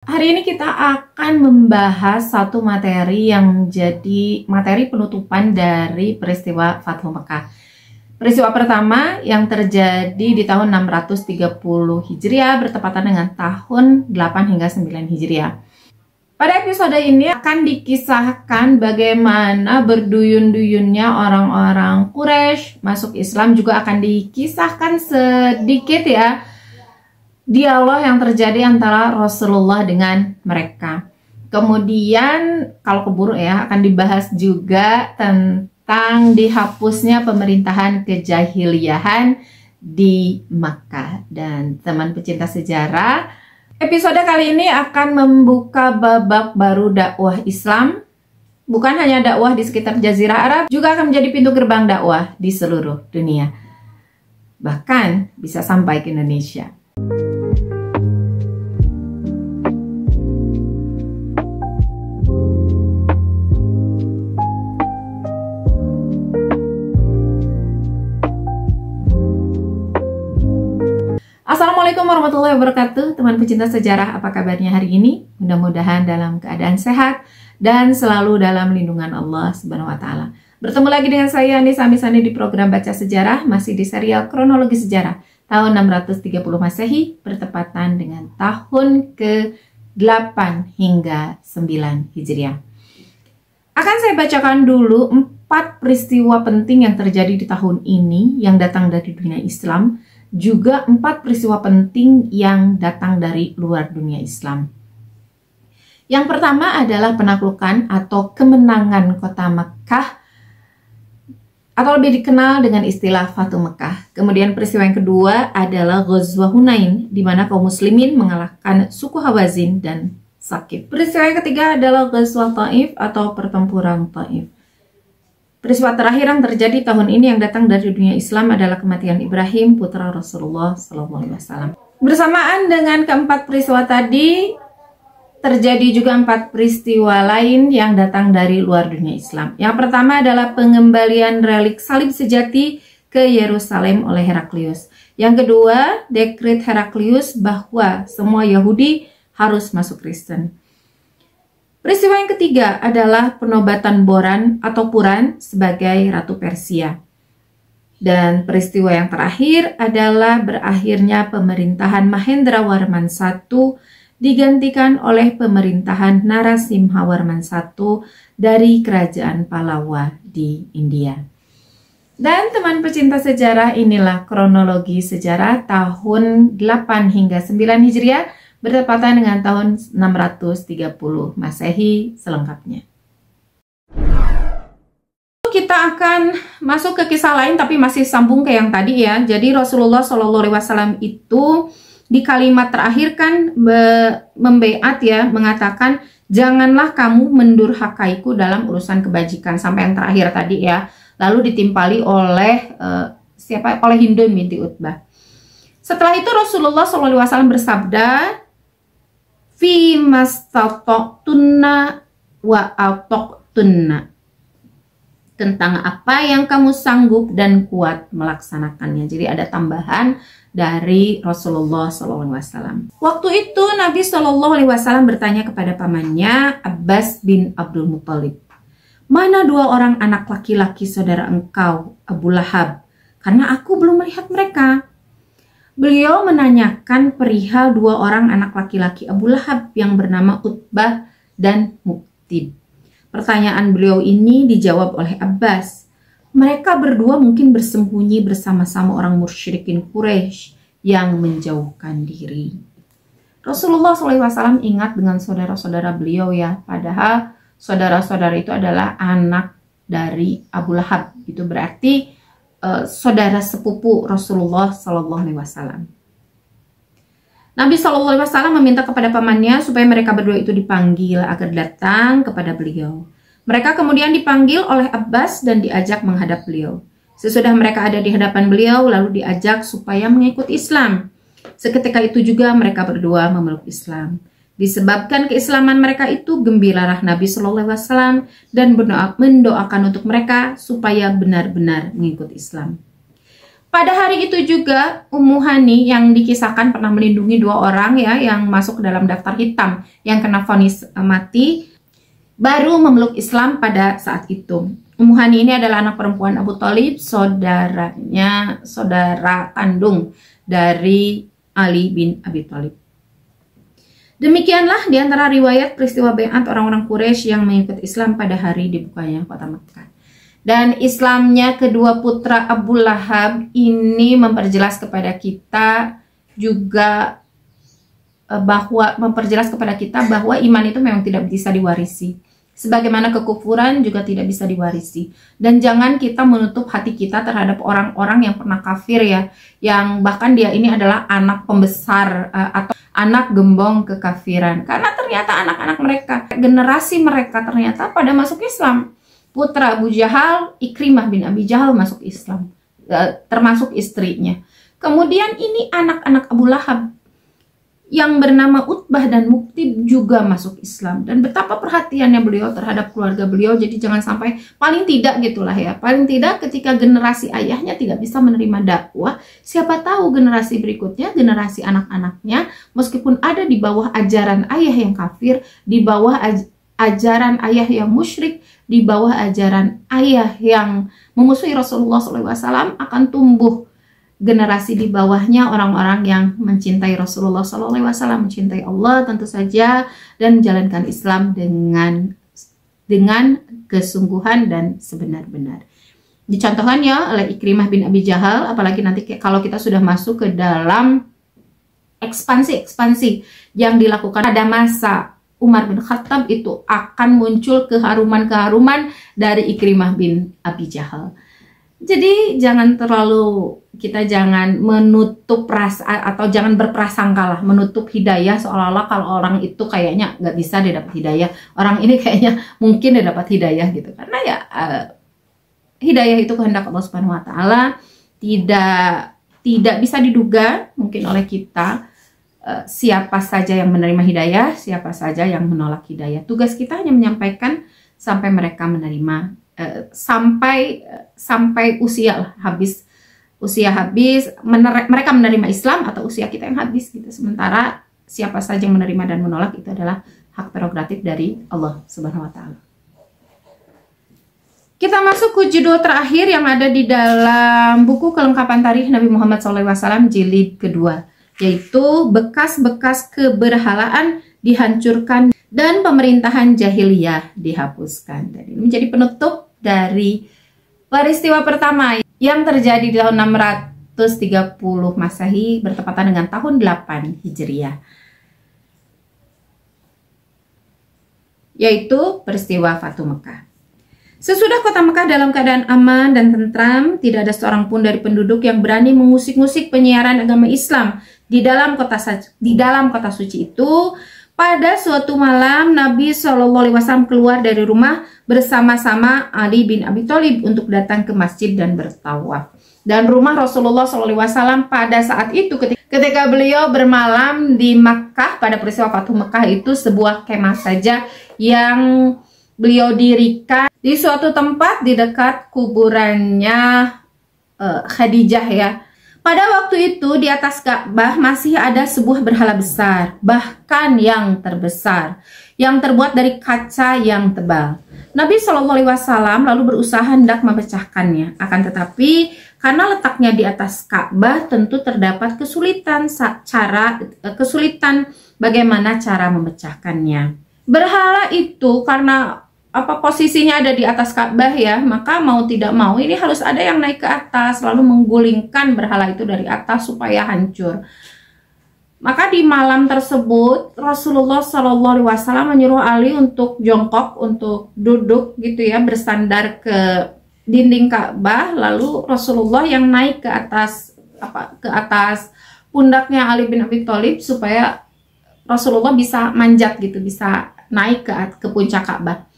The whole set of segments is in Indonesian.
Hari ini kita akan membahas satu materi yang jadi materi penutupan dari peristiwa Fathu Mekah. Peristiwa pertama yang terjadi di tahun 630 Hijriah bertepatan dengan tahun 8 hingga 9 Hijriah. Pada episode ini akan dikisahkan bagaimana berduyun-duyunnya orang-orang Quraisy masuk Islam, juga akan dikisahkan sedikit ya dialog yang terjadi antara Rasulullah dengan mereka. Kemudian kalau keburu ya akan dibahas juga tentang dihapusnya pemerintahan kejahiliahan di Makkah. Dan teman pecinta sejarah, episode kali ini akan membuka babak baru dakwah Islam. Bukan hanya dakwah di sekitar Jazirah Arab, juga akan menjadi pintu gerbang dakwah di seluruh dunia. Bahkan bisa sampai ke Indonesia. Assalamualaikum warahmatullahi wabarakatuh. Teman pecinta sejarah, apa kabarnya hari ini? Mudah-mudahan dalam keadaan sehat dan selalu dalam lindungan Allah Subhanahu wa Ta'ala. Bertemu lagi dengan saya Anissa Amisani di program Baca Sejarah, masih di serial Kronologi Sejarah tahun 630 Masehi bertepatan dengan tahun ke-8 hingga 9 Hijriah. Akan saya bacakan dulu 4 peristiwa penting yang terjadi di tahun ini yang datang dari dunia Islam, juga 4 peristiwa penting yang datang dari luar dunia Islam. Yang pertama adalah penaklukan atau kemenangan kota Mekah, atau lebih dikenal dengan istilah Fathu Mekah. Kemudian peristiwa yang kedua adalah Ghazwah Hunain, di mana kaum muslimin mengalahkan suku Hawazin dan Saqif. Peristiwa yang ketiga adalah Ghazwah Taif atau pertempuran Taif. Peristiwa terakhir yang terjadi tahun ini yang datang dari dunia Islam adalah kematian Ibrahim, putra Rasulullah SAW. Bersamaan dengan keempat peristiwa tadi, terjadi juga 4 peristiwa lain yang datang dari luar dunia Islam. Yang pertama adalah pengembalian relik salib sejati ke Yerusalem oleh Heraklius. Yang kedua, dekret Heraklius bahwa semua Yahudi harus masuk Kristen. Peristiwa yang ketiga adalah penobatan Boran atau Puran sebagai Ratu Persia. Dan peristiwa yang terakhir adalah berakhirnya pemerintahan Mahendrawarman I digantikan oleh pemerintahan Narasimhawarman I dari kerajaan Pallava di India. Dan teman pecinta sejarah, inilah kronologi sejarah tahun 8 hingga 9 Hijriah bertepatan dengan tahun 630 Masehi selengkapnya. Kita akan masuk ke kisah lain, tapi masih sambung ke yang tadi ya. Jadi Rasulullah SAW itu di kalimat terakhir kan membaiat ya, mengatakan janganlah kamu mendurhakaiku dalam urusan kebajikan, sampai yang terakhir tadi ya. Lalu ditimpali oleh oleh Hindu binti Utbah. Setelah itu Rasulullah SAW bersabda, fi mastata'tunna wa ataqtunna, tentang apa yang kamu sanggup dan kuat melaksanakannya. Jadi ada tambahan dari Rasulullah SAW. Waktu itu Nabi SAW bertanya kepada pamannya Abbas bin Abdul Muthalib, mana 2 orang anak laki-laki saudara engkau, Abu Lahab? Karena aku belum melihat mereka. Beliau menanyakan perihal 2 orang anak laki-laki Abu Lahab yang bernama Utbah dan Muqtib. Pertanyaan beliau ini dijawab oleh Abbas. Mereka berdua mungkin bersembunyi bersama-sama orang musyrikin Quraisy yang menjauhkan diri. Rasulullah SAW ingat dengan saudara-saudara beliau ya. Padahal saudara-saudara itu adalah anak dari Abu Lahab. Itu berarti saudara sepupu Rasulullah SAW. Nabi SAW meminta kepada pamannya supaya mereka berdua itu dipanggil agar datang kepada beliau. Mereka kemudian dipanggil oleh Abbas dan diajak menghadap beliau. Sesudah mereka ada di hadapan beliau, lalu diajak supaya mengikut Islam. Seketika itu juga mereka berdua memeluk Islam. Disebabkan keislaman mereka itu, gembiralah Nabi SAW dan mendoakan untuk mereka supaya benar-benar mengikut Islam. Pada hari itu juga Ummu Hani yang dikisahkan pernah melindungi 2 orang ya yang masuk ke dalam daftar hitam yang kena vonis mati, baru memeluk Islam pada saat itu. Ummu Hani ini adalah anak perempuan Abu Thalib, saudara kandung dari Ali bin Abi Thalib. Demikianlah diantara riwayat peristiwa bai'at orang-orang Quraisy yang mengikuti Islam pada hari dibukanya kota Mekah. Dan Islamnya kedua putra Abu Lahab ini memperjelas kepada kita juga bahwa iman itu memang tidak bisa diwarisi. Sebagaimana kekufuran juga tidak bisa diwarisi. Dan jangan kita menutup hati kita terhadap orang-orang yang pernah kafir ya, yang bahkan dia ini adalah anak pembesar atau anak gembong kekafiran. Karena ternyata anak-anak mereka, generasi mereka ternyata pada masuk Islam. Putra Abu Jahal, Ikrimah bin Abi Jahal masuk Islam, termasuk istrinya. Kemudian ini anak-anak Abu Lahab yang bernama Utbah dan Muktib juga masuk Islam. Dan betapa perhatiannya beliau terhadap keluarga beliau. Jadi jangan sampai, paling tidak gitulah ya, paling tidak ketika generasi ayahnya tidak bisa menerima dakwah, siapa tahu generasi berikutnya, generasi anak-anaknya, meskipun ada di bawah ajaran ayah yang kafir, di bawah ajaran ayah yang musyrik, di bawah ajaran ayah yang memusuhi Rasulullah SAW, akan tumbuh generasi di bawahnya orang-orang yang mencintai Rasulullah SAW, mencintai Allah tentu saja, dan menjalankan Islam dengan kesungguhan dan sebenar-benar. Dicontohkannya oleh Ikrimah bin Abi Jahal, apalagi nanti kalau kita sudah masuk ke dalam ekspansi yang dilakukan pada masa Umar bin Khattab, itu akan muncul keharuman-keharuman dari Ikrimah bin Abi Jahal. Jadi kita jangan menutup atau jangan berprasangka lah, menutup hidayah seolah-olah kalau orang itu kayaknya nggak bisa dia dapat hidayah, orang ini kayaknya mungkin dia dapat hidayah gitu. Karena ya hidayah itu kehendak Allah Subhanahu Wa Taala, tidak bisa diduga mungkin oleh kita. Siapa saja yang menerima hidayah, siapa saja yang menolak hidayah. Tugas kita hanya menyampaikan sampai mereka menerima, sampai usia habis, mereka menerima Islam atau usia kita yang habis gitu. Sementara siapa saja yang menerima dan menolak itu adalah hak prerogatif dari Allah Subhanahu Wa Taala. Kita masuk ke judul terakhir yang ada di dalam buku kelengkapan tarikh Nabi Muhammad SAW jilid kedua, yaitu bekas-bekas keberhalaan dihancurkan dan pemerintahan jahiliyah dihapuskan. Dan ini menjadi penutup dari peristiwa pertama yang terjadi di tahun 630 Masehi bertepatan dengan tahun 8 Hijriah, yaitu peristiwa Fatu Mekah. Sesudah kota Mekah dalam keadaan aman dan tentram, tidak ada seorang pun dari penduduk yang berani mengusik-ngusik penyiaran agama Islam di dalam kota suci itu. Pada suatu malam, Nabi SAW keluar dari rumah bersama-sama Ali bin Abi Thalib untuk datang ke masjid dan bertawaf. Dan rumah Rasulullah SAW pada saat itu, ketika beliau bermalam di Makkah pada peristiwa Fatu Mekah itu, sebuah kemah saja yang beliau dirikan di suatu tempat di dekat kuburannya Khadijah ya. Pada waktu itu di atas Ka'bah masih ada sebuah berhala besar, bahkan yang terbesar, yang terbuat dari kaca yang tebal. Nabi SAW lalu berusaha hendak memecahkannya. Akan tetapi karena letaknya di atas Ka'bah tentu terdapat kesulitan bagaimana cara memecahkannya. Berhala itu karena posisinya ada di atas Ka'bah ya, maka mau tidak mau ini harus ada yang naik ke atas lalu menggulingkan berhala itu dari atas supaya hancur. Maka di malam tersebut Rasulullah SAW menyuruh Ali untuk jongkok, untuk duduk gitu ya, bersandar ke dinding Ka'bah, lalu Rasulullah yang naik ke atas pundaknya Ali bin Abi Thalib supaya Rasulullah bisa manjat gitu, bisa naik ke puncak Ka'bah.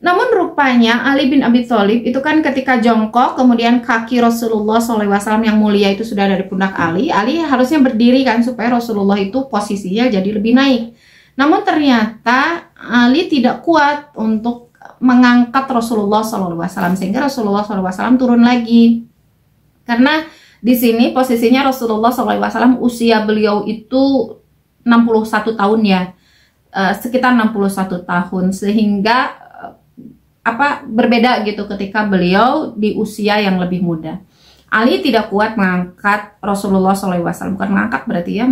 Namun rupanya Ali bin Abi Thalib itu kan ketika jongkok, kemudian kaki Rasulullah SAW yang mulia itu sudah dari pundak Ali harusnya berdiri kan supaya Rasulullah itu posisinya jadi lebih naik. Namun ternyata Ali tidak kuat untuk mengangkat Rasulullah SAW sehingga Rasulullah SAW turun lagi. Karena di sini posisinya Rasulullah SAW usia beliau itu 61 tahun ya, sekitar 61 tahun, sehingga berbeda gitu ketika beliau di usia yang lebih muda. Ali tidak kuat mengangkat Rasulullah SAW, bukan mengangkat berarti ya,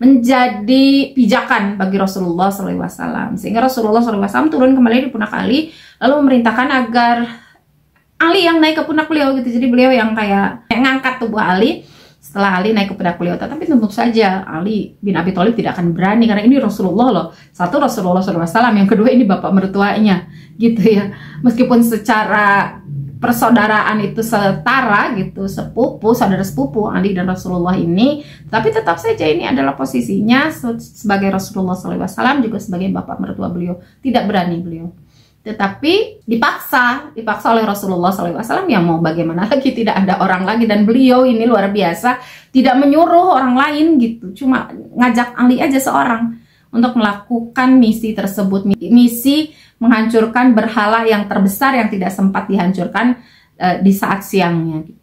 menjadi pijakan bagi Rasulullah SAW, sehingga Rasulullah SAW turun kembali di pundak Ali, lalu memerintahkan agar Ali yang naik ke pundak beliau gitu. Jadi beliau yang kayak ngangkat tubuh Ali setelah Ali naik ke pundak beliau. Tapi tentu saja Ali bin Abi Thalib tidak akan berani, karena ini Rasulullah loh. Satu, Rasulullah SAW, yang kedua ini bapak mertuanya gitu ya. Meskipun secara persaudaraan itu setara gitu, sepupu, saudara sepupu Ali dan Rasulullah ini, tapi tetap saja ini adalah posisinya sebagai Rasulullah SAW, juga sebagai bapak mertua beliau. Tidak berani beliau. Tetapi dipaksa oleh Rasulullah SAW, ya mau bagaimana lagi, tidak ada orang lagi. Dan beliau ini luar biasa, tidak menyuruh orang lain gitu, cuma ngajak Ali aja seorang untuk melakukan misi tersebut, misi menghancurkan berhala yang terbesar yang tidak sempat dihancurkan di saat siangnya gitu.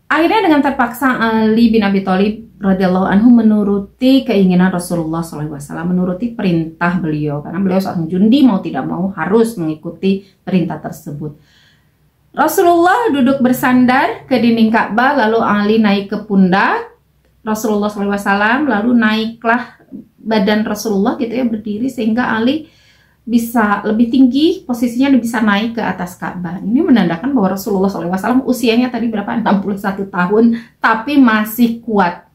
Akhirnya dengan terpaksa Ali bin Abi Thalib radhiyallahu anhu menuruti keinginan Rasulullah SAW, menuruti perintah beliau, karena beliau seorang jundi, mau tidak mau harus mengikuti perintah tersebut. Rasulullah duduk bersandar ke dinding Ka'bah, lalu Ali naik ke pundak Rasulullah SAW, lalu naiklah badan Rasulullah gitu ya, berdiri, sehingga Ali bisa lebih tinggi, posisinya bisa naik ke atas Ka'bah. Ini menandakan bahwa Rasulullah SAW usianya tadi berapa? 61 tahun, tapi masih kuat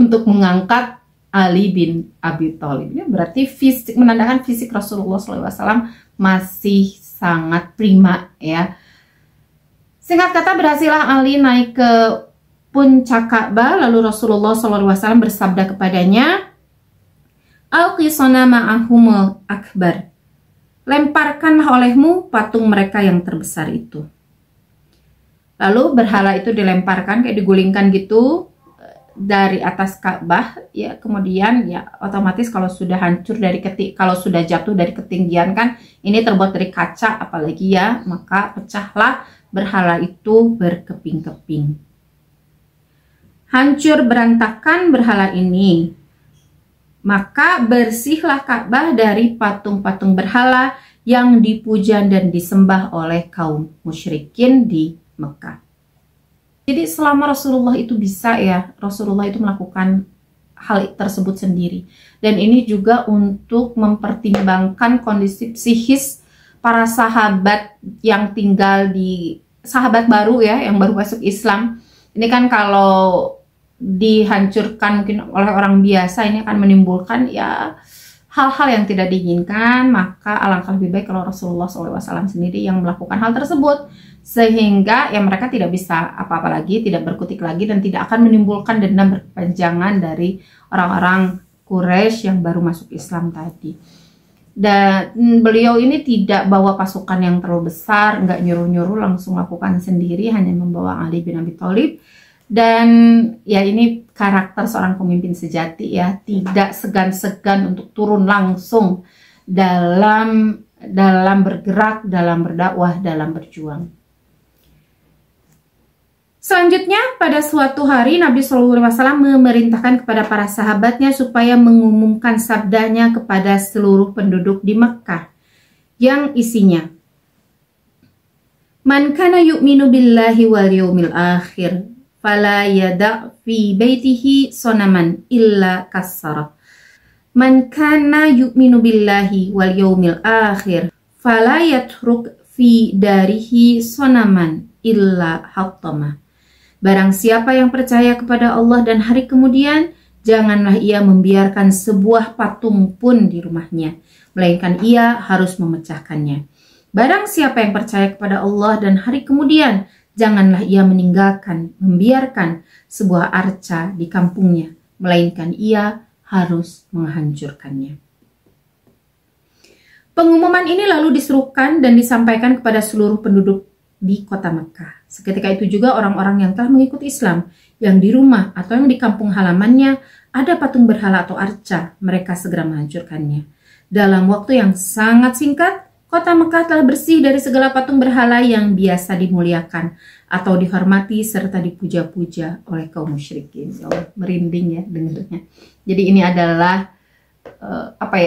untuk mengangkat Ali bin Abi Thalib. Ini berarti fisik, menandakan fisik Rasulullah SAW masih sangat prima ya. Singkat kata, berhasillah Ali naik ke puncak Ka'bah, lalu Rasulullah SAW bersabda kepadanya, "Alqisana ma'ahumul akbar." Lemparkanlah olehmu patung mereka yang terbesar itu. Lalu berhala itu dilemparkan, kayak digulingkan gitu dari atas Ka'bah ya. Kemudian ya otomatis kalau sudah hancur kalau sudah jatuh dari ketinggian kan, ini terbuat dari kaca apalagi ya, maka pecahlah berhala itu berkeping-keping. Hancur berantakan berhala ini. Maka bersihlah Ka'bah dari patung-patung berhala yang dipuja dan disembah oleh kaum musyrikin di Mekah. Jadi selama Rasulullah itu bisa ya, Rasulullah itu melakukan hal tersebut sendiri. Dan ini juga untuk mempertimbangkan kondisi psikis para sahabat yang tinggal di, sahabat baru ya, yang baru masuk Islam. Ini kan kalau dihancurkan mungkin oleh orang biasa, ini akan menimbulkan ya hal-hal yang tidak diinginkan. Maka alangkah lebih baik kalau Rasulullah SAW sendiri yang melakukan hal tersebut, sehingga ya mereka tidak bisa apa-apa lagi, tidak berkutik lagi, dan tidak akan menimbulkan dendam berkepanjangan dari orang-orang Quraisy yang baru masuk Islam tadi. Dan beliau ini tidak bawa pasukan yang terlalu besar, nggak nyuruh-nyuruh, langsung lakukan sendiri, hanya membawa Ali bin Abi Thalib. Dan ya ini karakter seorang pemimpin sejati ya, tidak segan-segan untuk turun langsung dalam bergerak, dalam berdakwah, dalam berjuang. Selanjutnya pada suatu hari Nabi SAW memerintahkan kepada para sahabatnya supaya mengumumkan sabdanya kepada seluruh penduduk di Mekkah, yang isinya, "Man kana yu'minu billahi wal yawmil akhir fala yada' fi baitihi sonaman illa kassara. Man kana yu'minu billahi wal yawmil akhir fala yatruk fi darihi sonaman illa hattama." Barang siapa yang percaya kepada Allah dan hari kemudian, janganlah ia membiarkan sebuah patung pun di rumahnya, melainkan ia harus memecahkannya. Barang siapa yang percaya kepada Allah dan hari kemudian, janganlah ia membiarkan sebuah arca di kampungnya, melainkan ia harus menghancurkannya. Pengumuman ini lalu diserukan dan disampaikan kepada seluruh penduduk di kota Mekah. Seketika itu juga orang-orang yang telah mengikuti Islam, yang di rumah atau yang di kampung halamannya ada patung berhala atau arca, mereka segera menghancurkannya. Dalam waktu yang sangat singkat, Kota Mekah telah bersih dari segala patung berhala yang biasa dimuliakan atau dihormati serta dipuja-puja oleh kaum musyrikin. Ya Allah, merinding ya dengarnya. Jadi ini adalah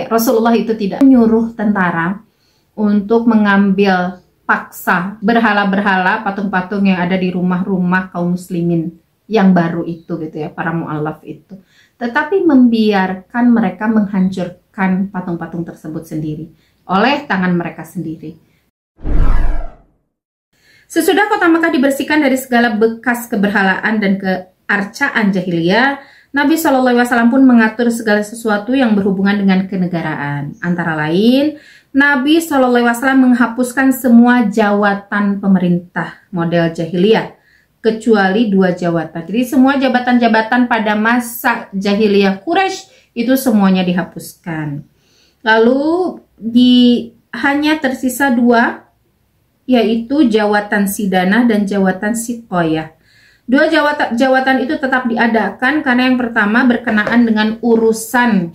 Rasulullah itu tidak menyuruh tentara untuk mengambil paksa berhala-berhala, patung-patung yang ada di rumah-rumah kaum muslimin yang baru itu gitu ya, para mu'allaf itu. Tetapi membiarkan mereka menghancurkan patung-patung tersebut sendiri oleh tangan mereka sendiri. Sesudah kota Mekah dibersihkan dari segala bekas keberhalaan dan kearcaan jahiliyah, Nabi SAW pun mengatur segala sesuatu yang berhubungan dengan kenegaraan. Antara lain, Nabi SAW menghapuskan semua jawatan pemerintah model jahiliyah, kecuali 2 jawatan. Jadi semua jabatan-jabatan pada masa jahiliyah Quraisy itu semuanya dihapuskan. Lalu hanya tersisa 2, yaitu jawatan Sidanah dan jawatan Sikoyah. 2 jawatan itu tetap diadakan karena yang pertama berkenaan dengan urusan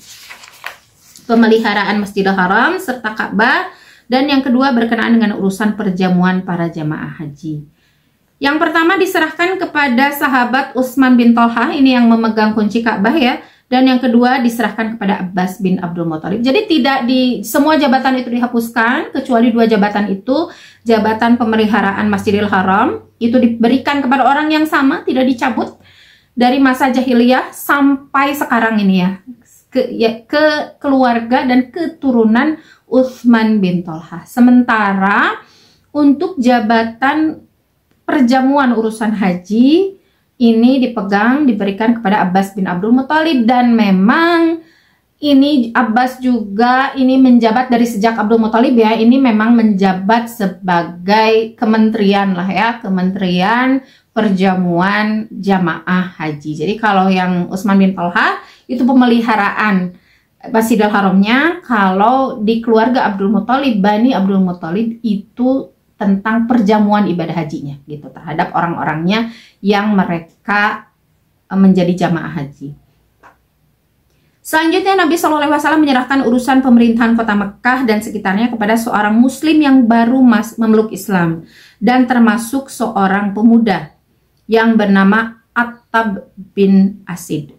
pemeliharaan Masjidil Haram serta Ka'bah, dan yang kedua berkenaan dengan urusan perjamuan para jamaah haji. Yang pertama diserahkan kepada sahabat Utsman bin Thalhah, ini yang memegang kunci Ka'bah ya. Dan yang kedua diserahkan kepada Abbas bin Abdul Muthalib. Jadi tidak semua jabatan itu dihapuskan, kecuali 2 jabatan itu. Jabatan pemeliharaan Masjidil Haram itu diberikan kepada orang yang sama, tidak dicabut dari masa jahiliyah sampai sekarang ini ya. Ke keluarga dan keturunan Utsman bin Thalhah. Sementara untuk jabatan perjamuan urusan haji ini diberikan kepada Abbas bin Abdul Muthalib, dan memang ini Abbas juga ini menjabat dari sejak Abdul Muthalib ya, ini memang menjabat sebagai kementerian lah ya, kementerian perjamuan jamaah haji. Jadi kalau yang Utsman bin Thalhah itu pemeliharaan Masjidil Haramnya, kalau di keluarga Abdul Muthalib, Bani Abdul Muthalib itu tentang perjamuan ibadah hajinya gitu terhadap orang-orangnya yang mereka menjadi jamaah haji. Selanjutnya Nabi SAW menyerahkan urusan pemerintahan kota Mekah dan sekitarnya kepada seorang muslim yang baru memeluk Islam, dan termasuk seorang pemuda yang bernama Attab bin Asid.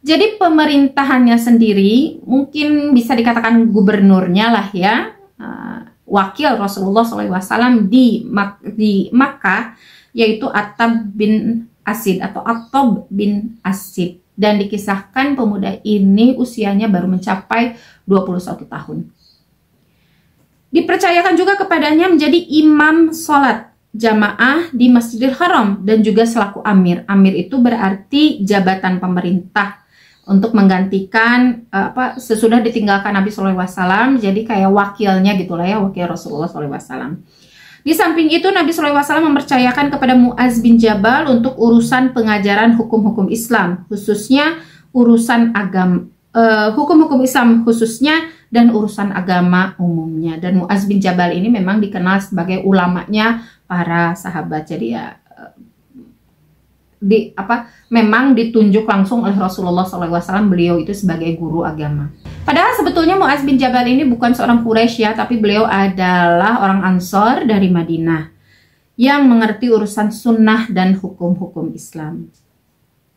Jadi pemerintahannya sendiri mungkin bisa dikatakan gubernurnya lah ya, wakil Rasulullah SAW di Makkah, yaitu Attab bin Asid atau Attab bin Asid, dan dikisahkan pemuda ini usianya baru mencapai 21 tahun. Dipercayakan juga kepadanya menjadi imam sholat jamaah di Masjidil Haram dan juga selaku amir. Amir itu berarti jabatan pemerintah untuk menggantikan sesudah ditinggalkan Nabi SAW, jadi kayak wakilnya gitulah ya, wakil Rasulullah SAW. Di samping itu Nabi SAW mempercayakan kepada Mu'az bin Jabal untuk urusan pengajaran hukum-hukum Islam, khususnya urusan agama, hukum-hukum Islam khususnya dan urusan agama umumnya. Dan Mu'az bin Jabal ini memang dikenal sebagai ulamanya para sahabat. Jadi ya memang ditunjuk langsung oleh Rasulullah SAW, beliau itu sebagai guru agama. Padahal sebetulnya Mu'az bin Jabal ini bukan seorang Quraisy ya, tapi beliau adalah orang Ansor dari Madinah yang mengerti urusan sunnah dan hukum-hukum Islam.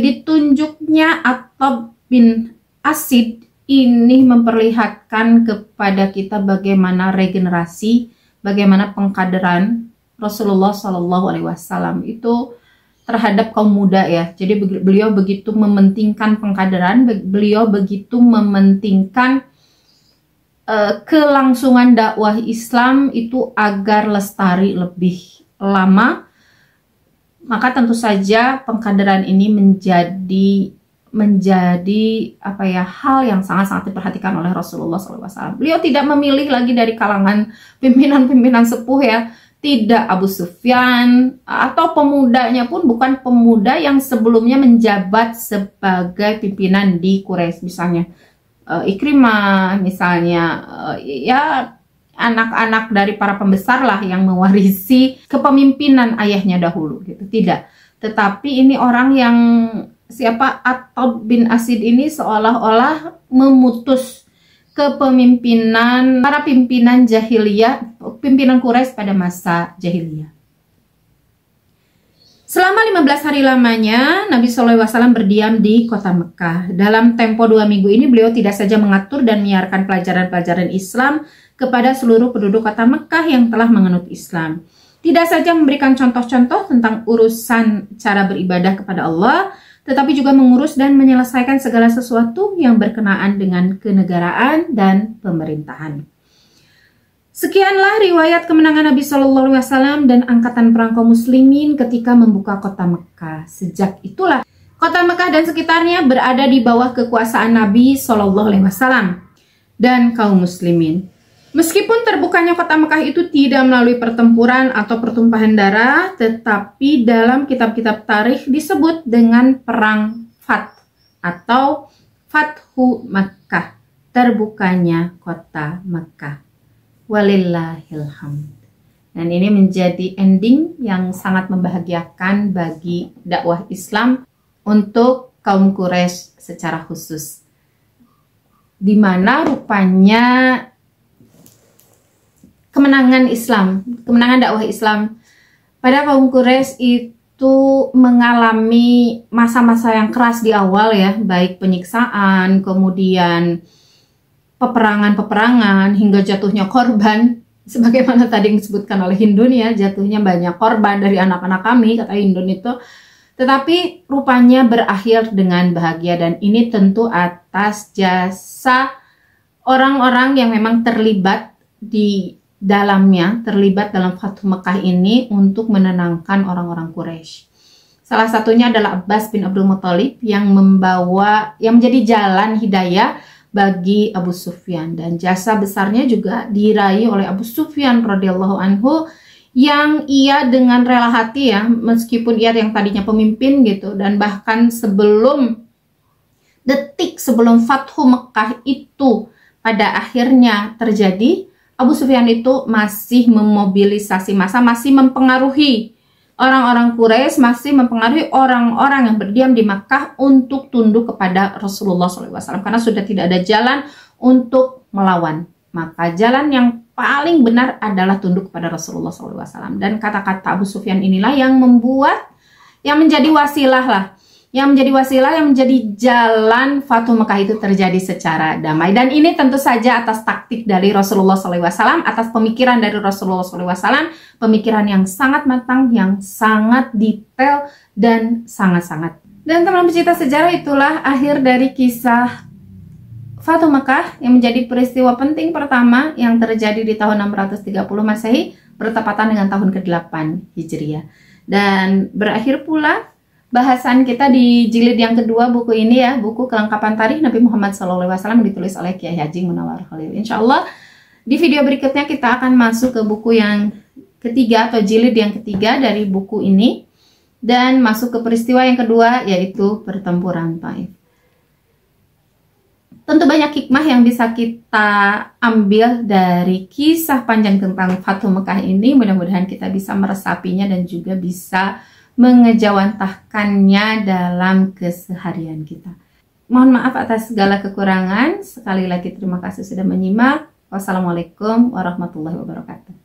Ditunjuknya Attab bin Asid ini memperlihatkan kepada kita bagaimana regenerasi, bagaimana pengkaderan Rasulullah SAW itu terhadap kaum muda ya. Jadi beliau begitu mementingkan pengkaderan, beliau begitu mementingkan kelangsungan dakwah Islam itu agar lestari lebih lama. Maka tentu saja pengkaderan ini menjadi hal yang sangat-sangat diperhatikan oleh Rasulullah SAW. Beliau tidak memilih lagi dari kalangan pimpinan-pimpinan sepuh ya. Tidak Abu Sufyan, atau pemudanya pun bukan pemuda yang sebelumnya menjabat sebagai pimpinan di Quraisy, misalnya Ikrimah, misalnya ya anak-anak dari para pembesar lah yang mewarisi kepemimpinan ayahnya dahulu gitu. Tidak, tetapi ini orang yang Attab bin Asid ini seolah-olah memutus kepemimpinan para pimpinan jahiliyah, pimpinan Quraisy pada masa jahiliyah. Selama 15 hari lamanya, Nabi SAW berdiam di kota Mekah. Dalam tempo 2 minggu ini, beliau tidak saja mengatur dan menyiarkan pelajaran-pelajaran Islam kepada seluruh penduduk kota Mekah yang telah menganut Islam. Tidak saja memberikan contoh-contoh tentang urusan cara beribadah kepada Allah, tetapi juga mengurus dan menyelesaikan segala sesuatu yang berkenaan dengan kenegaraan dan pemerintahan. Sekianlah riwayat kemenangan Nabi Shallallahu Alaihi Wasallam dan angkatan perang kaum muslimin ketika membuka kota Mekah. Sejak itulah kota Mekah dan sekitarnya berada di bawah kekuasaan Nabi Shallallahu Alaihi Wasallam dan kaum muslimin. Meskipun terbukanya kota Mekah itu tidak melalui pertempuran atau pertumpahan darah, tetapi dalam kitab-kitab tarikh disebut dengan perang Fath atau Fathu Makkah, terbukanya kota Mekah. Walillahilhamd. Dan ini menjadi ending yang sangat membahagiakan bagi dakwah Islam untuk kaum Quraisy secara khusus. Di mana rupanya kemenangan Islam, kemenangan dakwah Islam pada kaum Quraisy itu mengalami masa-masa yang keras di awal ya, baik penyiksaan, kemudian peperangan-peperangan hingga jatuhnya korban, sebagaimana tadi yang disebutkan oleh Hindun ya, jatuhnya banyak korban dari anak-anak kami, kata Hindun itu. Tetapi rupanya berakhir dengan bahagia, dan ini tentu atas jasa orang-orang yang memang terlibat di dalamnya, terlibat dalam Fathu Mekah ini untuk menenangkan orang-orang Quraisy. Salah satunya adalah Abbas bin Abdul Muthalib yang menjadi jalan hidayah bagi Abu Sufyan, dan jasa besarnya juga diraih oleh Abu Sufyan radhiyallahu anhu yang ia dengan rela hati ya, meskipun ia yang tadinya pemimpin gitu, dan bahkan detik sebelum Fathu Mekah itu pada akhirnya terjadi, Abu Sufyan itu masih memobilisasi massa, masih mempengaruhi orang-orang Quraisy, masih mempengaruhi orang-orang yang berdiam di Makkah untuk tunduk kepada Rasulullah SAW, karena sudah tidak ada jalan untuk melawan. Maka jalan yang paling benar adalah tunduk kepada Rasulullah SAW. Dan kata-kata Abu Sufyan inilah yang menjadi wasilah yang menjadi jalan Fathu Mekah itu terjadi secara damai. Dan ini tentu saja atas taktik dari Rasulullah SAW, atas pemikiran dari Rasulullah SAW, pemikiran yang sangat matang, yang sangat detail, dan sangat-sangat. Dan teman-teman pecinta sejarah, itulah akhir dari kisah Fathu Mekah yang menjadi peristiwa penting pertama yang terjadi di tahun 630 Masehi, bertepatan dengan tahun ke-8 Hijriah. Dan berakhir pula bahasan kita di jilid yang kedua buku ini ya, buku kelengkapan tarikh Nabi Muhammad SAW yang ditulis oleh Kiai Haji Munawar Khalil. Insya Allah di video berikutnya kita akan masuk ke buku yang ketiga atau jilid yang ketiga dari buku ini, dan masuk ke peristiwa yang kedua, yaitu pertempuran Taif. Tentu banyak hikmah yang bisa kita ambil dari kisah panjang tentang Fathu Mekah ini. Mudah-mudahan kita bisa meresapinya dan juga bisa mengejawantahkannya dalam keseharian kita. Mohon maaf atas segala kekurangan. Sekali lagi terima kasih sudah menyimak. Wassalamualaikum warahmatullahi wabarakatuh.